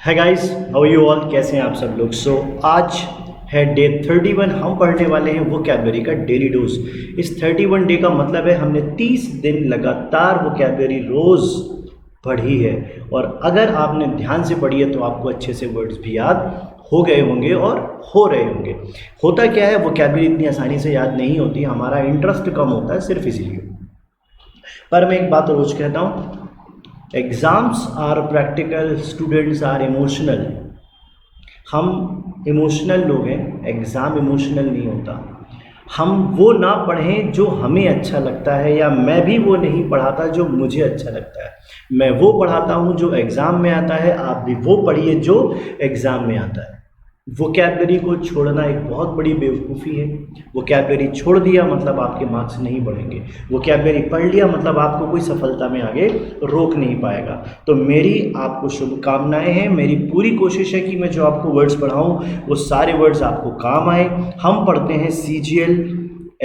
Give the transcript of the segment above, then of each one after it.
है guys, how you all, कैसे हैं आप सब लोग। आज है डे 31। हम पढ़ने वाले हैं वोकैबुलरी का डेली डोज। इस 31 डे का मतलब है हमने 30 दिन लगातार वोकैबुलरी रोज़ पढ़ी है। और अगर आपने ध्यान से पढ़ी है तो आपको अच्छे से वर्ड्स भी याद हो गए होंगे और हो रहे होंगे। होता क्या है, वोकैबुलरी इतनी आसानी से याद नहीं होती, हमारा इंटरेस्ट कम होता है सिर्फ इसीलिए। पर मैं एक बात रोज कहता हूँ, exams are practical, students are emotional. हम इमोशनल लोग हैं, एग्ज़ाम इमोशनल नहीं होता। हम वो ना पढ़ें जो हमें अच्छा लगता है, या मैं भी वो नहीं पढ़ाता जो मुझे अच्छा लगता है। मैं वो पढ़ाता हूँ जो एग्ज़ाम में आता है, आप भी वो पढ़िए जो एग्ज़ाम में आता है। वोकैबुलरी को छोड़ना एक बहुत बड़ी बेवकूफ़ी है। वोकैबुलरी छोड़ दिया मतलब आपके मार्क्स नहीं बढ़ेंगे। वोकैबुलरी पढ़ लिया मतलब आपको कोई सफलता में आगे रोक नहीं पाएगा। तो मेरी आपको शुभकामनाएं हैं। मेरी पूरी कोशिश है कि मैं जो आपको वर्ड्स पढ़ाऊँ वो सारे वर्ड्स आपको काम आए। हम पढ़ते हैं CGL,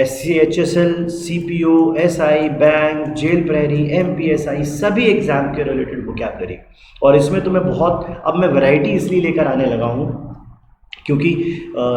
SCHSL, CPO, SI, bank, jail प्रहरी, MPSI, सभी एग्ज़ाम के रिलेटेड वोकैबुलरी। और इसमें तो मैं अब मैं वैरायटी इसलिए लेकर आने लगा हूँ क्योंकि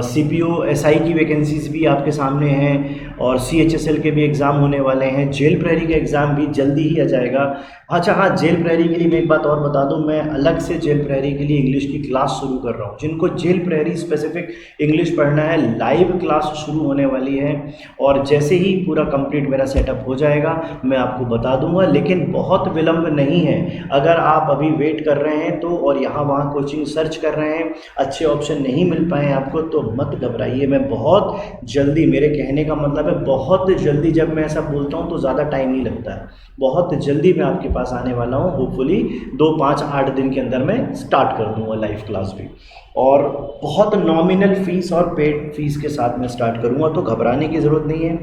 CPO SI की वैकेंसीज भी आपके सामने हैं, और CHSL के भी एग्ज़ाम होने वाले हैं। जेल प्रहरी का एग्ज़ाम भी जल्दी ही आ जाएगा। अच्छा हाँ, जेल प्रहरी के लिए मैं एक बात और बता दूं, मैं अलग से जेल प्रहरी के लिए इंग्लिश की क्लास शुरू कर रहा हूं। जिनको जेल प्रहरी स्पेसिफिक इंग्लिश पढ़ना है, लाइव क्लास शुरू होने वाली है। और जैसे ही पूरा कंप्लीट मेरा सेटअप हो जाएगा मैं आपको बता दूंगा, लेकिन बहुत विलम्ब नहीं है। अगर आप अभी वेट कर रहे हैं तो, और यहाँ वहाँ कोचिंग सर्च कर रहे हैं, अच्छे ऑप्शन नहीं मिल पाए आपको, तो मत घबराइए। मैं बहुत जल्दी, मेरे कहने का मतलब है बहुत जल्दी, जब मैं ऐसा बोलता हूँ तो ज़्यादा टाइम नहीं लगता है, बहुत जल्दी मैं आपके पास आने वाला हूँ। होपफुली 2, 5, 8 दिन के अंदर मैं स्टार्ट कर दूँगा लाइव क्लास भी, और बहुत नॉमिनल फीस और पेड फीस के साथ मैं स्टार्ट करूँगा। तो घबराने की ज़रूरत नहीं है।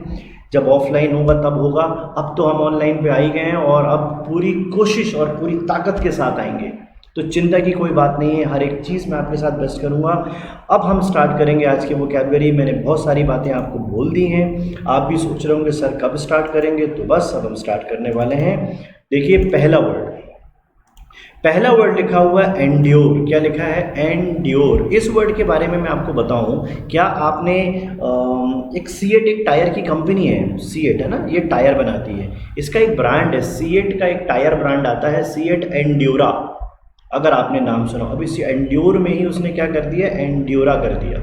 जब ऑफलाइन होगा तब होगा। अब तो हम ऑनलाइन पे आ ही गए हैं, और अब पूरी कोशिश और पूरी ताकत के साथ आएंगे। तो चिंता की कोई बात नहीं है, हर एक चीज़ मैं आपके साथ बेस्ट करूँगा। अब हम स्टार्ट करेंगे आज की वोकैबुलरी। मैंने बहुत सारी बातें आपको बोल दी हैं। आप भी सोच रहे होंगे सर कब स्टार्ट करेंगे, तो बस अब हम स्टार्ट करने वाले हैं। देखिए, पहला वर्ड लिखा हुआ है एंड्योर। क्या लिखा है? एंड्योर। इस वर्ड के बारे में मैं आपको बताऊं, क्या आपने एक सीएट, एक टायर की कंपनी है, सीएट है ना, ये टायर बनाती है। इसका एक ब्रांड है, सीएट का एक टायर ब्रांड आता है, सीएट एंड्योरा। अगर आपने नाम सुना, अब इस एंड्योर में ही उसने क्या कर दिया, एंड्योरा कर दिया।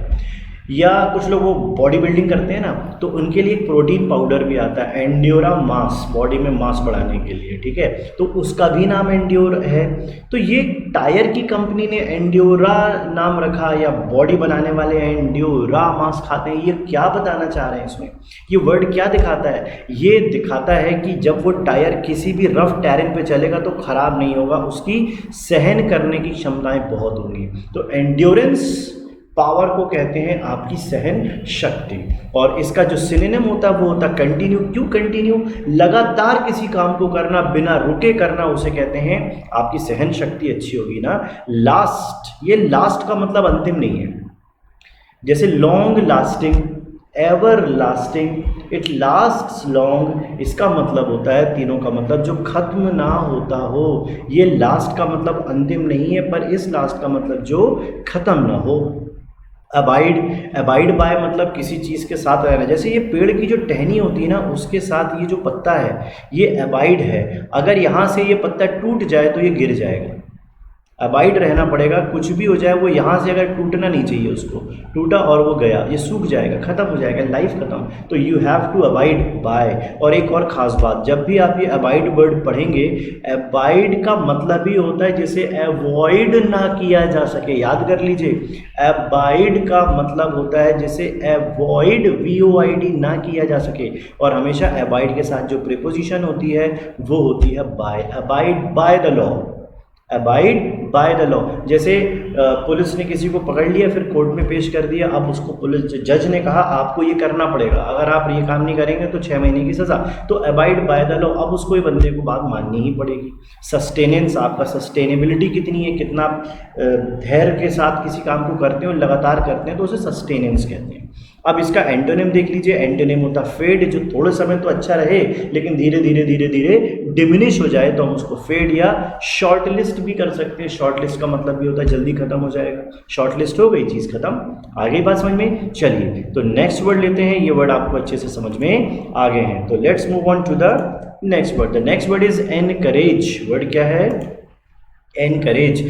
या कुछ लोग वो बॉडी बिल्डिंग करते हैं ना, तो उनके लिए एक प्रोटीन पाउडर भी आता है, एंड्योरा मास, बॉडी में मास बढ़ाने के लिए, ठीक है, तो उसका भी नाम एंड्योर है। तो ये टायर की कंपनी ने एंड्योरा नाम रखा, या बॉडी बनाने वाले एंड्योरा मास खाते हैं। ये क्या बताना चाह रहे हैं इसमें? ये वर्ड क्या दिखाता है? ये दिखाता है कि जब वो टायर किसी भी रफ टेरेन पे चलेगा तो खराब नहीं होगा, उसकी सहन करने की क्षमताएं बहुत होंगी। तो एंड्योरेंस पावर को कहते हैं आपकी सहन शक्ति। और इसका जो सिनोनिम होता है वो होता है कंटिन्यू। क्यों कंटिन्यू? लगातार किसी काम को करना, बिना रुके करना, उसे कहते हैं आपकी सहन शक्ति अच्छी होगी ना। लास्ट, ये लास्ट का मतलब अंतिम नहीं है। जैसे long lasting, ever lasting, it lasts long, इसका मतलब होता है, तीनों का मतलब, जो खत्म ना होता हो। ये लास्ट का मतलब अंतिम नहीं है, पर इस लास्ट का मतलब जो खत्म ना हो। अबाइड बाय मतलब किसी चीज़ के साथ रहना। जैसे ये पेड़ की जो टहनी होती है ना, उसके साथ ये जो पत्ता है, ये अबाइड है। अगर यहाँ से ये पत्ता टूट जाए तो ये गिर जाएगा। अबाइड रहना पड़ेगा, कुछ भी हो जाए वो यहाँ से अगर टूटना नहीं चाहिए, उसको टूटा और वो गया, ये सूख जाएगा, ख़त्म हो जाएगा, लाइफ ख़त्म। तो you have to abide by. और एक और ख़ास बात, जब भी आप ये अबाइड वर्ड पढ़ेंगे, अबाइड का मतलब ही होता है जिसे अवॉइड ना किया जा सके। याद कर लीजिए, अबाइड का मतलब होता है जिसे अवॉइड, VOID ना किया जा सके। और हमेशा अबाइड के साथ जो प्रीपोजिशन होती है वो होती है by. Abide by the law, abide by the law. जैसे पुलिस ने किसी को पकड़ लिया, फिर कोर्ट में पेश कर दिया, अब उसको पुलिस जज ने कहा आपको ये करना पड़ेगा, अगर आप ये काम नहीं करेंगे तो 6 महीने की सज़ा। तो अबाइड बाय द लॉ, अब उसको ये बंदे को बात माननी ही पड़ेगी। सस्टेनेंस, आपका सस्टेनेबिलिटी कितनी है, कितना धैर्य के साथ किसी काम को करते हैं और लगातार करते हैं, तो उसे सस्टेनेंस कहते हैं। अब इसका एंटोनिम देख लीजिए, एंटोनिम होता फेड, जो थोड़े समय तो अच्छा रहे लेकिन धीरे धीरे डिमिनिश हो जाए तो हम उसको फेड या शॉर्ट लिस्ट भी कर सकते हैं। शॉर्ट लिस्ट का मतलब भी होता है जल्दी खत्म हो जाएगा, शॉर्ट लिस्ट हो गई, चीज़ खत्म। आ गई बात समझ में? चलिए तो नेक्स्ट वर्ड लेते हैं, ये वर्ड आपको अच्छे से समझ में आ गए हैं, तो let's move on to the next word. The next word is encourage. Word क्या है? एनकरेज।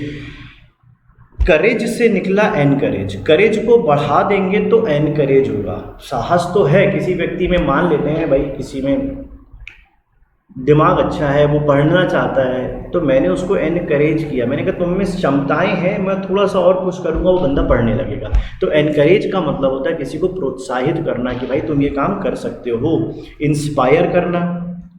करेज से निकला एनकरेज, करेज को बढ़ा देंगे तो एनकरेज होगा। साहस तो है किसी व्यक्ति में, मान लेते हैं भाई किसी में दिमाग अच्छा है, वो पढ़ना चाहता है, तो मैंने उसको एनकरेज किया, मैंने कहा तुम में क्षमताएं हैं, मैं थोड़ा सा और कुछ करूँगा, वो बंदा पढ़ने लगेगा। तो एनकरेज का मतलब होता है किसी को प्रोत्साहित करना कि भाई तुम ये काम कर सकते हो। इंस्पायर करना,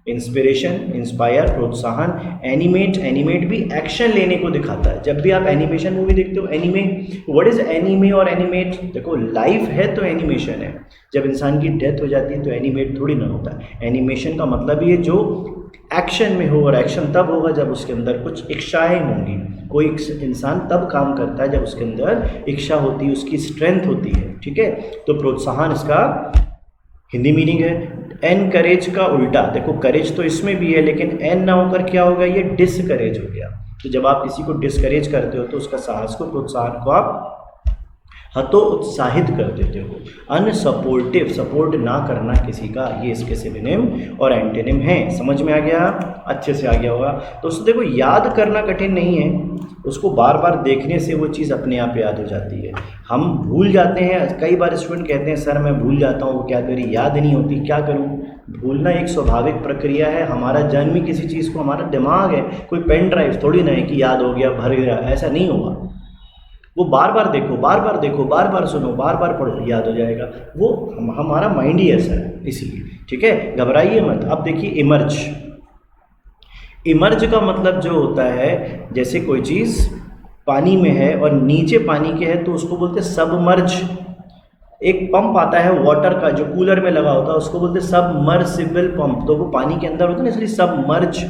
इंस्पिरेशन, इंस्पायर, प्रोत्साहन। एनिमेट, एनिमेट भी एक्शन लेने को दिखाता है। जब भी आप एनिमेशन मूवी देखते हो, एनिमे, व्हाट इज एनिमे और एनिमेट? देखो लाइफ है तो एनिमेशन है, जब इंसान की डेथ हो जाती है तो एनिमेट थोड़ी ना होता है। एनिमेशन का मतलब ये जो एक्शन में हो, और एक्शन तब होगा जब उसके अंदर कुछ इच्छाएं होंगी। कोई इंसान तब काम करता है जब उसके अंदर इच्छा होती है, उसकी स्ट्रेंथ होती है, ठीक है। तो प्रोत्साहन इसका हिंदी मीनिंग है। एनकरेज का उल्टा, देखो करेज तो इसमें भी है, लेकिन एन ना होकर क्या होगा, ये डिसकरेज हो गया। तो जब आप किसी को डिसकरेज करते हो तो उसका साहस को, प्रोत्साहन को आप हतोत्साहित कर देते हो। अनसपोर्टिव, सपोर्ट ना करना किसी का, ये इसके सिनोनिम और एंटोनिम है। समझ में आ गया? अच्छे से आ गया होगा। तो उसको देखो याद करना कठिन नहीं है, उसको बार बार देखने से वो चीज़ अपने आप याद हो जाती है। हम भूल जाते हैं, कई बार स्टूडेंट कहते हैं सर मैं भूल जाता हूँ, क्या मेरी याद नहीं होती, क्या करूँ? भूलना एक स्वाभाविक प्रक्रिया है, हमारा जन्म ही किसी चीज़ को, हमारा दिमाग है, कोई पेन ड्राइव थोड़ी ना है कि याद हो गया भर गया, ऐसा नहीं होगा। वो बार बार देखो, बार बार देखो, बार बार सुनो, बार बार पढ़ो, याद हो जाएगा। वो हमारा माइंड ही ऐसा है, इसीलिए, ठीक है, घबराइए मत। अब देखिए इमर्ज। इमर्ज का मतलब जो होता है, जैसे कोई चीज़ पानी में है और नीचे पानी के है तो उसको बोलते हैं सबमर्ज। एक पंप आता है वाटर का जो कूलर में लगा होता है, उसको बोलते हैं सबमर्सिबल पंप, तो वो पानी के अंदर होता है ना, इसलिए सबमर्ज।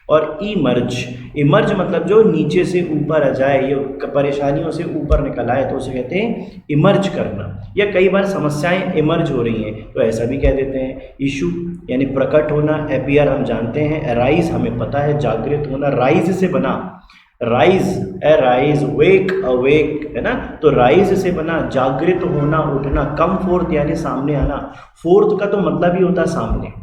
और इमर्ज, इमर्ज मतलब जो नीचे से ऊपर आ जाए, ये परेशानियों से ऊपर निकल आए, तो उसे कहते हैं इमर्ज करना। या कई बार समस्याएं इमर्ज हो रही हैं तो ऐसा भी कह देते हैं। इशू यानी प्रकट होना, अपीयर हम जानते हैं, अराइज हमें पता है जागृत होना, राइज से बना, राइज, अराइज, वेक, अवेक, है ना, तो राइज से बना, जागृत होना, उठना। कम फोर्थ यानी सामने आना, फोर्थ का तो मतलब ही होता है सामने।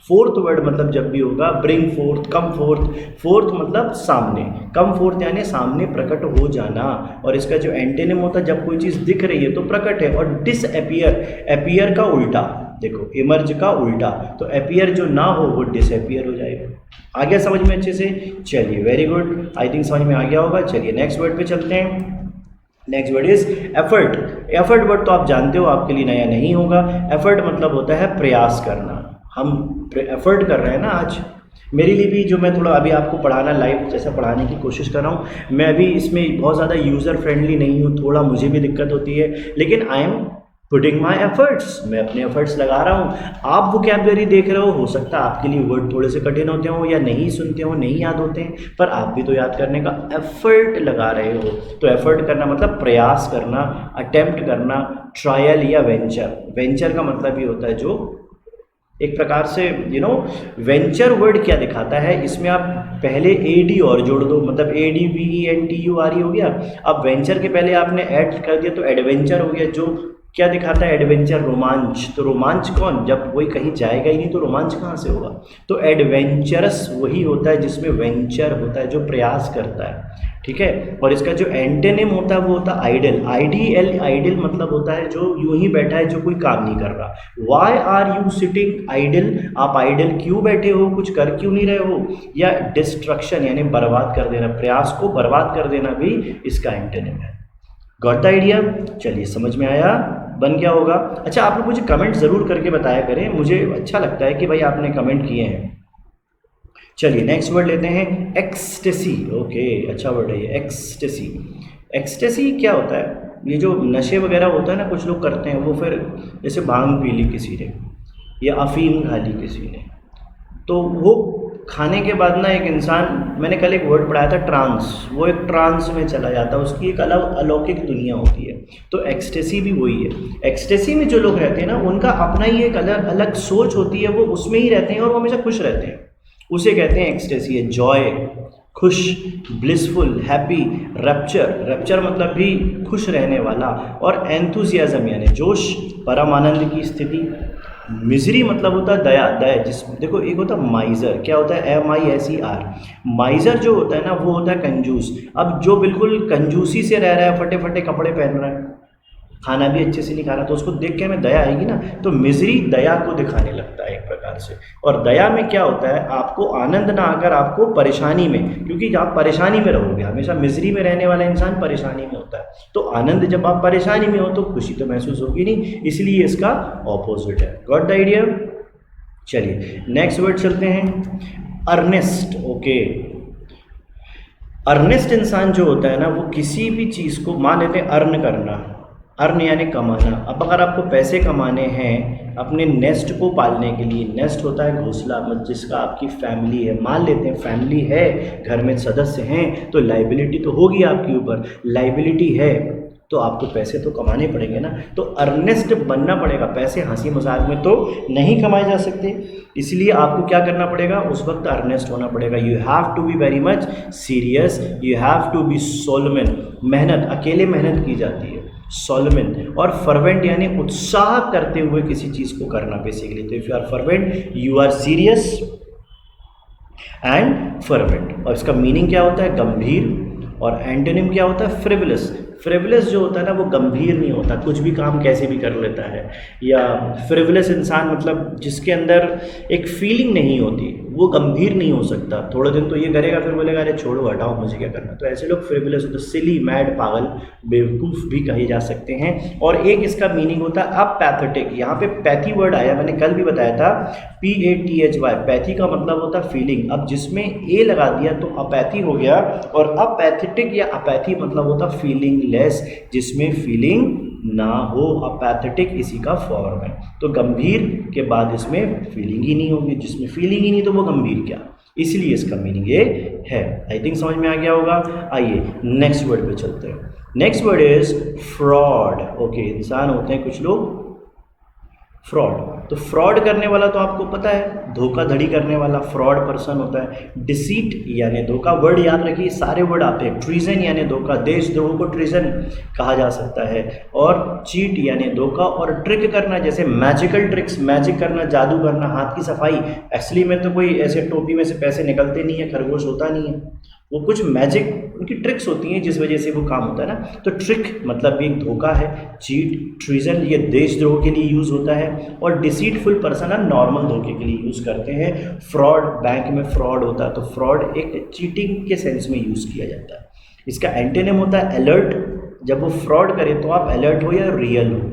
फोर्थ वर्ड मतलब जब भी होगा, ब्रिंग फोर्थ, कम फोर्थ, फोर्थ मतलब सामने, कम फोर्थ यानी सामने प्रकट हो जाना। और इसका जो एंटेनिम होता है, जब कोई चीज़ दिख रही है तो प्रकट है। और डिसअपियर, अपीयर का उल्टा, देखो इमर्ज का उल्टा, तो अपीयर जो ना हो वो डिसअपियर हो जाएगा। आ गया समझ में अच्छे से? चलिए वेरी गुड, आई थिंक समझ में आ गया होगा। चलिए नेक्स्ट वर्ड पे चलते हैं। Next word is effort. Effort word तो आप जानते हो, आपके लिए नया नहीं होगा। एफर्ट मतलब होता है प्रयास करना। हम एफर्ट कर रहे हैं ना आज, मेरे लिए भी, जो मैं थोड़ा अभी आपको पढ़ाना लाइव जैसा पढ़ाने की कोशिश कर रहा हूँ, मैं अभी इसमें बहुत ज़्यादा यूज़र फ्रेंडली नहीं हूँ, थोड़ा मुझे भी दिक्कत होती है, लेकिन I am putting my efforts, मैं अपने एफर्ट्स लगा रहा हूँ। आप वोकैबुलरी देख रहे हो सकता है आपके लिए वर्ड थोड़े से कठिन होते हो, या नहीं सुनते हो, नहीं याद होते हैं, पर आप भी तो याद करने का एफर्ट लगा रहे हो। तो एफर्ट करना मतलब प्रयास करना, अटेम्प्ट करना, ट्रायल या वेंचर। वेंचर का मतलब ये होता है जो एक प्रकार से वेंचर वर्ड क्या दिखाता है, इसमें आप पहले एडी और जोड़ दो, मतलब ADVENTURE हो गया। अब वेंचर के पहले आपने ऐड कर दिया तो एडवेंचर हो गया, जो क्या दिखाता है, एडवेंचर, रोमांच। तो रोमांच कौन, जब कोई कहीं जाएगा ही नहीं तो रोमांच कहाँ से होगा? तो एडवेंचरस वही होता है जिसमें वेंचर होता है, जो प्रयास करता है, ठीक है। और इसका जो एंटेनिम होता है वो होता है आइडल। IDL, आइडल मतलब होता है जो यूं ही बैठा है, जो कोई काम नहीं कर रहा। Why are you sitting idle, आप आइडल क्यों बैठे हो, कुछ कर क्यों नहीं रहे हो? या डिस्ट्रक्शन यानी बर्बाद कर देना, प्रयास को बर्बाद कर देना भी इसका एंटेनिम है। Got the idea? चलिए समझ में आया, बन गया होगा। अच्छा, आप लोग मुझे कमेंट ज़रूर करके बताया करें, मुझे अच्छा लगता है कि भाई आपने कमेंट किए हैं। चलिए नेक्स्ट वर्ड लेते हैं, एक्सटेसी। ओके, अच्छा वर्ड है ये, एक्सटेसी। एक्सटेसी क्या होता है? ये जो नशे वगैरह होता है ना, कुछ लोग करते हैं, वो फिर जैसे भांग पी ली किसी ने या अफीम खा ली किसी ने, तो वो खाने के बाद ना एक इंसान, मैंने कल एक वर्ड पढ़ाया था ट्रांस, वो एक ट्रांस में चला जाता है, उसकी एक अलग अलौकिक दुनिया होती है। तो एक्सटेसी भी वही है। एक्सटेसी में जो लोग रहते हैं ना, उनका अपना ही एक अलग अलग सोच होती है, वो उसमें ही रहते हैं और वो हमेशा खुश रहते हैं, उसे कहते हैं एक्सटेसी है, जॉय। खुश, ब्लिसफुल, हैप्पी, रैप्चर, रैप्चर मतलब भी खुश रहने वाला, और एंथुसियाज्म यानी जोश, परम आनंद की स्थिति। मिजरी मतलब होता है दया, दया जिस देखो एक होता है माइजर, क्या होता है MISER, माइजर जो होता है ना वो होता है कंजूस। अब जो बिल्कुल कंजूसी से रह रहा है, फटे फटे कपड़े पहन रहा है, खाना भी अच्छे से नहीं खा रहा, तो उसको देख के हमें दया आएगी ना। तो मिजरी दया को दिखाने लगता है एक प्रकार से। और दया में क्या होता है, आपको आनंद ना आकर आपको परेशानी में, क्योंकि आप परेशानी में रहोगे हमेशा, मिजरी में रहने वाला इंसान परेशानी में होता है। तो आनंद जब आप परेशानी में हो तो खुशी तो महसूस होगी नहीं, इसलिए इसका ऑपोजिट है। Got the idea? चलिए नेक्स्ट वर्ड चलते हैं, अर्नेस्ट। ओके, अर्नेस्ट इंसान जो होता है ना वो किसी भी चीज़ को, मान लेते हैं अर्न करना, अर्न यानी कमाना। अब अगर आपको पैसे कमाने हैं अपने नेस्ट को पालने के लिए, नेस्ट होता है घोंसला जिसका आपकी फैमिली है, मान लेते हैं फैमिली है, घर में सदस्य हैं, तो लाइबिलिटी तो होगी आपके ऊपर, लाइबिलिटी है तो आपको पैसे तो कमाने पड़ेंगे ना। तो अर्नेस्ट बनना पड़ेगा, पैसे हंसी मजाक में तो नहीं कमाए जा सकते, इसलिए आपको क्या करना पड़ेगा, उस वक्त अर्नेस्ट होना पड़ेगा। You have to be very much serious, you have to be solemn, मेहनत, अकेले मेहनत की जाती है, सोलमन। और फर्वेंट यानी उत्साह करते हुए किसी चीज़ को करना बेसिकली। तो if you are fervent you are serious and fervent. और इसका मीनिंग क्या होता है, गंभीर, और एंटोनिम क्या होता है, फ्रिवलस। फ्रिवलस जो होता है ना वो गंभीर नहीं होता, कुछ भी काम कैसे भी कर लेता है, या फ्रिवलस इंसान मतलब जिसके अंदर एक फीलिंग नहीं होती, वो गंभीर नहीं हो सकता। थोड़े दिन तो ये करेगा फिर बोलेगा अरे छोड़ो हटाओ मुझे क्या करना। तो ऐसे लोग फ्रिवलस होते, सिली, मैड, पागल, बेवकूफ़ भी कहे जा सकते हैं। और एक इसका मीनिंग होता है अपैथेटिक। यहाँ पे पैथी वर्ड आया, मैंने कल भी बताया था, PATHY, पैथी का मतलब होता है फीलिंग। अब जिसमें ए लगा दिया तो अपैथी हो गया, और अपैथेटिक या अपैथी मतलब होता है फीलिंग लेस, जिसमें फीलिंग ना हो, अपैथेटिक इसी का फॉर्म है। तो गंभीर के बाद इसमें फीलिंग ही नहीं होगी, जिसमें फीलिंग ही नहीं तो वो गंभीर क्या, इसलिए इसका मीनिंग ये है। आई थिंक समझ में आ गया होगा। आइए नेक्स्ट वर्ड पे चलते हैं। Next word is fraud. Okay, इंसान होते हैं कुछ लोग फ्रॉड। तो फ्रॉड करने वाला तो आपको पता है, धोखाधड़ी करने वाला फ्रॉड पर्सन होता है। डिसीट यानी धोखा, वर्ड याद रखिए सारे वर्ड आते हैं। ट्रीजन यानी धोखा, देशद्रोह को ट्रीजन कहा जा सकता है। और चीट यानी धोखा, और ट्रिक करना, जैसे मैजिकल ट्रिक्स, मैजिक करना, जादू करना, हाथ की सफाई। एक्चुअली में तो कोई ऐसे टोपी में से पैसे निकलते नहीं है, खरगोश होता नहीं है, वो कुछ मैजिक उनकी ट्रिक्स होती हैं जिस वजह से वो काम होता है ना। तो ट्रिक मतलब भी एक धोखा है। चीट, ट्रीजन ये देशद्रोह के लिए यूज़ होता है। और डिसीटफुल पर्सन है, नॉर्मल धोखे के लिए यूज़ करते हैं। फ्रॉड, बैंक में फ्रॉड होता है तो फ्रॉड एक चीटिंग के सेंस में यूज़ किया जाता है। इसका एंटोनिम होता है अलर्ट, जब वो फ्रॉड करे तो आप अलर्ट हो या रियल हो।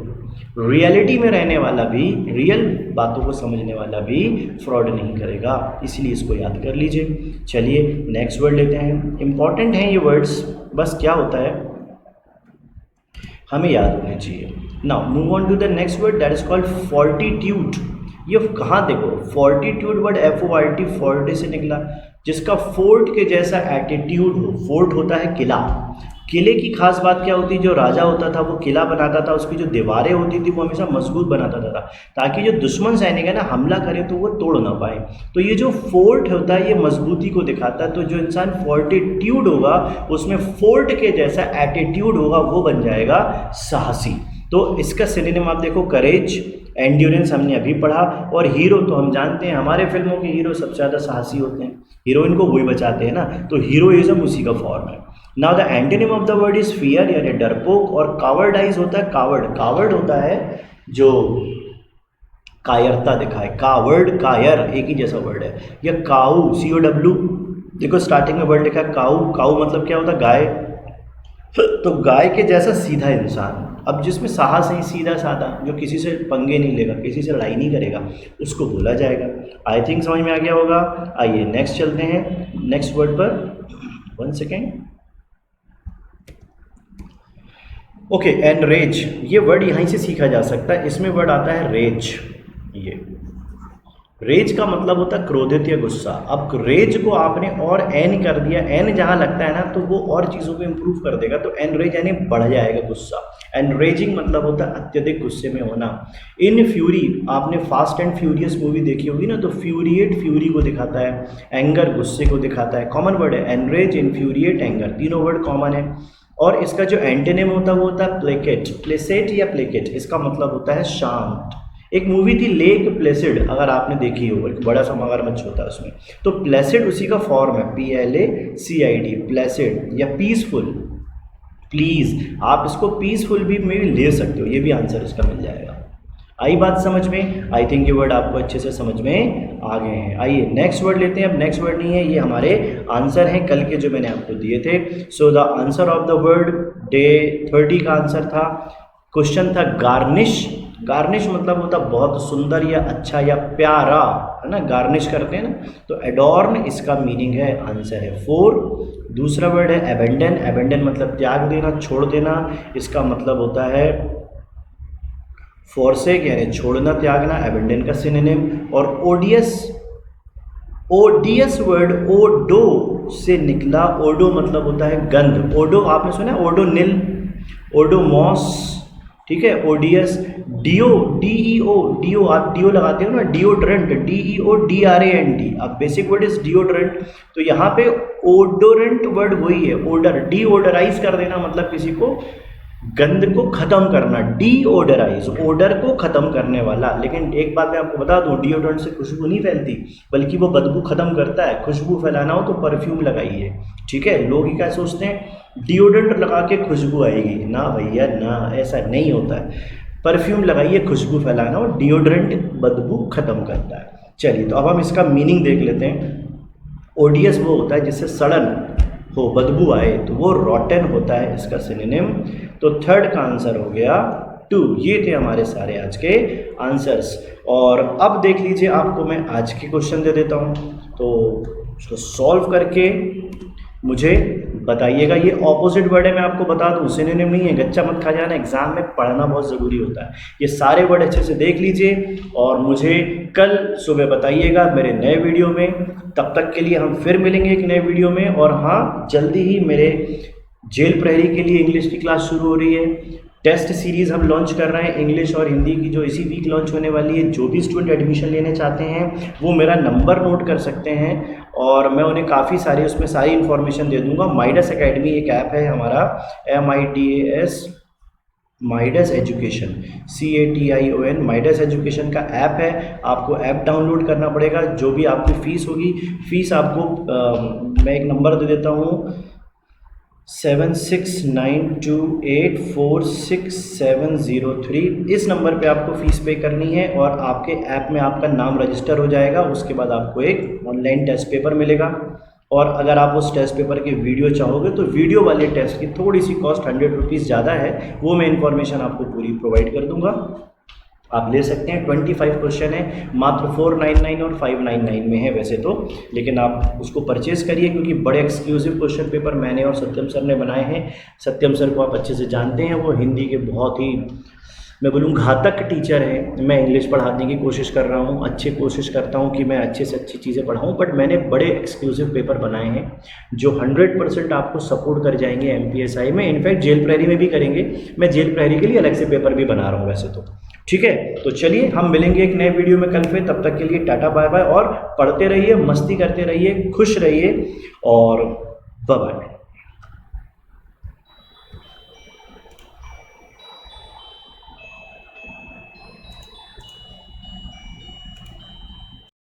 रियलिटी में रहने वाला भी, रियल बातों को समझने वाला भी फ्रॉड नहीं करेगा, इसलिए इसको याद कर लीजिए। चलिए नेक्स्ट वर्ड लेते हैं। इंपॉर्टेंट हैं ये वर्ड्स, बस क्या होता है हमें याद होने चाहिए। Now move on to the next word, that is called fortitude. ये कहाँ देखो, फोर्टिट्यूड वर्ड FORT, फोर्टे से निकला, जिसका फोर्ट के जैसा एटीट्यूड हो। फोर्ट होता है किला। किले की खास बात क्या होती है, जो राजा होता था वो किला बनाता था, उसकी जो दीवारें होती थी वो हमेशा मजबूत बनाता था, ताकि जो दुश्मन सैनिक है ना हमला करे तो वो तोड़ ना पाए। तो ये जो फोर्ट होता है ये मजबूती को दिखाता है। तो जो इंसान फोर्टिट्यूड होगा उसमें फोर्ट के जैसा एटीट्यूड होगा, वो बन जाएगा साहसी। तो इसका सिनोनिम आप देखो, करेज, एंड्योरेंस हमने अभी पढ़ा, और हीरो तो हम जानते हैं हमारे फिल्मों के हीरो सबसे ज़्यादा साहसी होते हैं, हीरोइन को वही बचाते हैं ना, तो हीरोइज्म उसी का फॉर्म है। Now the antonym of the word is fear यानी डरपोक, और कावर्डाइज होता है कावर्ड। कावर्ड होता है जो कायरता दिखाए, कावर्ड, कायर एक ही जैसा वर्ड है। या काऊ, COW, देखो स्टार्टिंग में वर्ड लिखा है काऊ। काऊ मतलब क्या होता है, गाय। तो गाय के जैसा सीधा इंसान, अब जिसमें साहस है, सीधा साधा, जो किसी से पंगे नहीं लेगा, किसी से लड़ाई नहीं करेगा, उसको बोला जाएगा। आई थिंक समझ में आ गया होगा। आइए नेक्स्ट चलते हैं, नेक्स्ट वर्ड पर। 1 सेकेंड। ओके, एनरेज, ये वर्ड यहीं से सीखा जा सकता है। इसमें वर्ड आता है रेज। ये रेज का मतलब होता है क्रोधित या गुस्सा। अब रेज को आपने और एन कर दिया, एन जहाँ लगता है ना तो वो और चीज़ों को इम्प्रूव कर देगा, तो एन रेज यानी बढ़ जाएगा गुस्सा। एनरेजिंग मतलब होता है अत्यधिक गुस्से में होना। इन फ्यूरी, आपने फास्ट एंड फ्यूरियस मूवी देखी होगी ना, तो फ्यूरिएट फ्यूरी को दिखाता है, एंगर गुस्से को दिखाता है। कॉमन वर्ड है एनरेज, इन्फ्यूरिएट, एंगर, तीनों वर्ड कॉमन है। और इसका जो एंटेनिम होता है वो होता है प्लेकेट, प्लेसेट या प्लेकेट, इसका मतलब होता है शांत। एक मूवी थी लेक प्लेसिड, अगर आपने देखी हो, एक बड़ा सा मगरमच्छ होता है उसमें, तो प्लेसिड उसी का फॉर्म है, PLACID, प्लेसिड या पीसफुल। प्लीज़, आप इसको पीसफुल भी में भी ले सकते हो, ये भी आंसर इसका मिल जाएगा। आई बात समझ में? आई थिंक ये वर्ड आपको अच्छे से समझ में आ गए हैं। आइए नेक्स्ट वर्ड लेते हैं। अब नेक्स्ट वर्ड नहीं है, ये हमारे आंसर हैं कल के जो मैंने आपको दिए थे। So the answer of the word day 30 का आंसर था, क्वेश्चन था गार्निश। गार्निश मतलब होता बहुत सुंदर या अच्छा या प्यारा, है ना, गार्निश करते हैं ना, तो एडॉर्न इसका मीनिंग है, आंसर है 4। दूसरा वर्ड है एबेंडन, एबेंडन मतलब त्याग देना, छोड़ देना, इसका मतलब होता है फॉरसेक यानी छोड़ना, त्यागना, एबेंडन का सिनोनिम। और ओडियस, ओडियस वर्ड ओडो से निकला, ओडो मतलब होता है गंध, ओडो आपने सुना है, ओडोनिल, ओडोमॉस, ठीक है। ओडियस, डियो, DEO, डियो, आप डियो लगाते हो ना, डिओड्रेंट, DEODRANT, अब बेसिक वर्ड इज डिओड्रेंट, तो यहाँ पे ओडोरेंट वर्ड वही है, ओडर, डीओडराइज कर देना मतलब किसी को गंध को खत्म करना, डीओडराइज, ओडर को खत्म करने वाला। लेकिन एक बात मैं आपको बता दूं, डिओड्रेंट से खुशबू नहीं फैलती, बल्कि वो बदबू खत्म करता है। खुशबू फैलाना हो तो परफ्यूम लगाइए, ठीक है। लोग क्या सोचते हैं डिओड्रेंट लगा के खुशबू आएगी, ना भैया ना, ऐसा नहीं होता है। परफ्यूम लगाइए, खुशबू फैलाना हो, डिओड्रेंट बदबू खत्म करता है। चलिए, तो अब हम इसका मीनिंग देख लेते हैं। ओडियस वो होता है जिससे सड़न हो, बदबू आए, तो वो रॉटन होता है इसका सिनोनिम। तो थर्ड का आंसर हो गया 2। ये थे हमारे सारे आज के आंसर्स। और अब देख लीजिए, आपको मैं आज के क्वेश्चन दे देता हूँ, तो उसको सॉल्व करके मुझे बताइएगा। ये ऑपोजिट वर्ड है, मैं आपको बता दूं, सिनोनिम नहीं है, गच्चा मत खा जाना, एग्जाम में पढ़ना बहुत ज़रूरी होता है। ये सारे वर्ड अच्छे से देख लीजिए और मुझे कल सुबह बताइएगा मेरे नए वीडियो में। तब तक के लिए हम फिर मिलेंगे एक नए वीडियो में। और हाँ, जल्दी ही मेरे जेल प्रहरी के लिए इंग्लिश की क्लास शुरू हो रही है। टेस्ट सीरीज़ हम लॉन्च कर रहे हैं इंग्लिश और हिंदी की, जो इसी वीक लॉन्च होने वाली है। जो भी स्टूडेंट एडमिशन लेने चाहते हैं वो मेरा नंबर नोट कर सकते हैं और मैं उन्हें काफ़ी सारी उसमें सारी इन्फॉर्मेशन दे दूंगा। माइडस एकेडमी एक ऐप है हमारा, MIDAS, Midas education, CATION, Midas education का ऐप है। आपको ऐप डाउनलोड करना पड़ेगा। जो भी आपकी फ़ीस होगी, फ़ीस आपको मैं एक नंबर दे देता हूँ, 7692846703। इस नंबर पे आपको फ़ीस पे करनी है और आपके ऐप में आपका नाम रजिस्टर हो जाएगा। उसके बाद आपको एक ऑनलाइन टेस्ट पेपर मिलेगा और अगर आप उस टेस्ट पेपर के वीडियो चाहोगे तो वीडियो वाले टेस्ट की थोड़ी सी कॉस्ट 100 रुपीज़ ज़्यादा है, वो मैं इन्फॉर्मेशन आपको पूरी प्रोवाइड कर दूंगा, आप ले सकते हैं। 25 क्वेश्चन है, मात्र 499 और 599 में है वैसे तो, लेकिन आप उसको परचेज़ करिए क्योंकि बड़े एक्सक्लूसिव क्वेश्चन पेपर मैंने और सत्यम सर ने बनाए हैं। सत्यम सर को आप अच्छे से जानते हैं, वो हिंदी के बहुत ही, मैं बोलूँ, घातक टीचर है। मैं इंग्लिश पढ़ाने की कोशिश कर रहा हूँ, अच्छी कोशिश करता हूँ कि मैं अच्छे से अच्छी चीज़ें पढ़ाऊँ, बट मैंने बड़े एक्सक्लूसिव पेपर बनाए हैं जो 100% आपको सपोर्ट कर जाएंगे MPSI में। इनफैक्ट जेल प्रहरी में भी करेंगे। मैं जेल प्रहरी के लिए अलग से पेपर भी बना रहा हूँ वैसे तो, ठीक है। तो चलिए, हम मिलेंगे एक नए वीडियो में कल फिर। तब तक के लिए टाटा बाय बाय, और पढ़ते रहिए, मस्ती करते रहिए, खुश रहिए और बाय बाय।